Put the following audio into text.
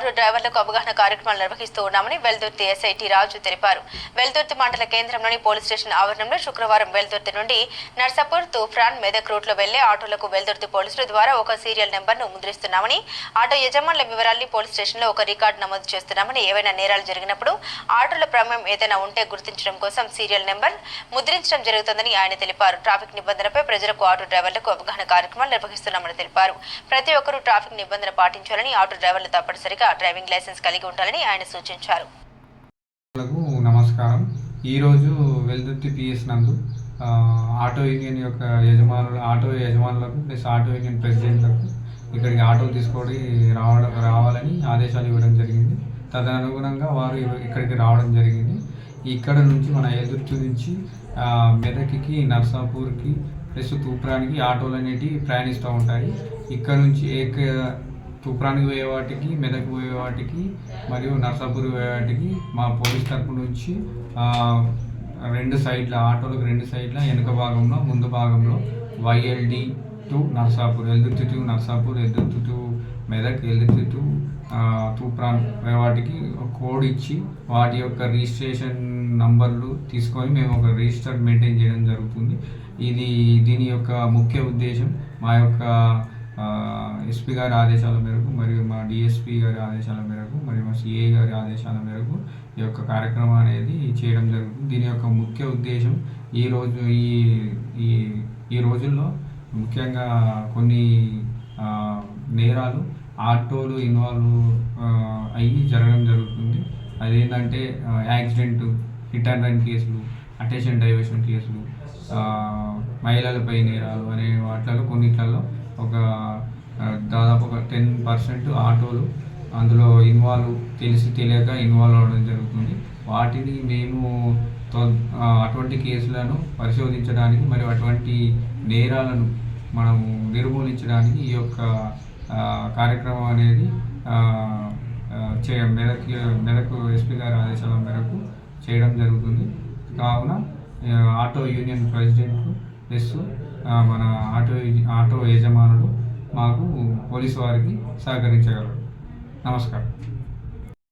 Auto డ్రైవర్లకు అవగాహన కార్యక్రమాలు నిర్వహిస్తూ ఉన్నామని వెల్దుర్తి ఎస్ఐ టి రాజు తెలిపారు. వెల్దుర్తి మండల కేంద్రంలోని పోలీస్ స్టేషన్ ఆవరణంలో శుక్రవారం వెల్దుర్తి నుండి నర్సాపూర్ తూప్రాన్ మెదక్ రూట్లో వెళ్లే ఆటోలకు వెల్దుర్తి పోలీసుల ద్వారా ఒక సీరియల్ నెంబర్ను ముద్రిస్తున్నామని, ఆటో యజమానుల వివరాల్ని పోలీస్ స్టేషన్లో ఒక రికార్డు నమోదు చేస్తున్నామని, ఏవైనా నేరాలు జరిగినప్పుడు ఆటోల ప్రమేయం ఏదైనా ఉంటే గుర్తించడం కోసం సీరియల్ నెంబర్ ముద్రించడం జరుగుతుందని ఆయన తెలిపారు. ట్రాఫిక్ నిబంధనలపై ప్రజలకు ఆటో డ్రైవర్లకు అవగాహన కార్యక్రమాలు నిర్వహిస్తున్నామని తెలిపారు. ప్రతి ఒక్కరూ ట్రాఫిక్ నిబంధన పాటించాలని, ఆటో డ్రైవర్లు తప్పనిసరిగా డ్రైవింగ్ లైసెన్స్ కలిగి ఉండాలని ఆయన సూచించారు. నమస్కారం. ఈరోజు వెల్దుర్తి పిఎస్ నందు ఆటో యూనియన్ యొక్క ఆటో యజమానులకు ప్లస్ ఆటో యూనియన్ ప్రెసిడెంట్లకు ఇక్కడికి ఆటో తీసుకొని రావాలని ఆదేశాలు ఇవ్వడం జరిగింది. తదనుగుణంగా వారు ఇక్కడికి రావడం జరిగింది. ఇక్కడ నుంచి మన వెల్దుర్తి నుంచి మెదక్కి, నర్సాపూర్కి ప్లస్ తూప్రానికి ఆటోలు అనేటివి ప్రయాణిస్తూ ఉంటాయి. ఇక్కడ నుంచి తూప్రానికి పోయే వాటికి, మెదక్ పోయే వాటికి మరియు నర్సాపూర్ పోయే వాటికి మా పోలీస్ తరపు నుంచి రెండు సైడ్ల ఆటోలకు రెండు సైడ్ల వెనుక భాగంలో, ముందు భాగంలో YLD to Narsapur, Veldurthi to Narsapur, Veldurthi to Medak, Veldurthi to Toopran వాటికి కోడ్ ఇచ్చి వాటి యొక్క రిజిస్ట్రేషన్ నంబర్లు తీసుకొని మేము ఒక రిజిస్టర్ మెయింటైన్ చేయడం జరుగుతుంది. దీని యొక్క ముఖ్య ఉద్దేశం మా యొక్క ఎస్పీ గారి ఆదేశాల మేరకు మరియు మా డిఎస్పీ గారి ఆదేశాల మేరకు మరియు మా సిఐ గారి ఆదేశాల మేరకు ఈ యొక్క కార్యక్రమం అనేది చేయడం జరుగుతుంది. దీని యొక్క ముఖ్య ఉద్దేశం ఈ రోజుల్లో ముఖ్యంగా కొన్ని నేరాలు ఆటోలు ఇన్వాల్వ్ అయ్యి జరగడం జరుగుతుంది. అదేంటంటే యాక్సిడెంట్, హిట్ అండ్ రన్ కేసులు, అటెన్షన్ డైవర్షన్ కేసులు, మహిళలపై నేరాలు అనే వాటిలో కొన్నిట్లలో దాదాపు ఒక 10% ఆటోలు అందులో తెలియక ఇన్వాల్వ్ అవ్వడం జరుగుతుంది. వాటిని మేము అటువంటి కేసులను పరిశోధించడానికి మరియు అటువంటి నేరాలను మనము నిర్మూలించడానికి ఈ యొక్క కార్యక్రమం అనేది మెదక్ ఎస్పీ గారి ఆదేశాల మేరకు చేయడం జరుగుతుంది. కావున ఆటో యూనియన్ ప్రెసిడెంట్లు ప్లస్ మన ఆటో యజమానులు మాకు పోలీసు వారికి సహకరించగలరు. నమస్కారం.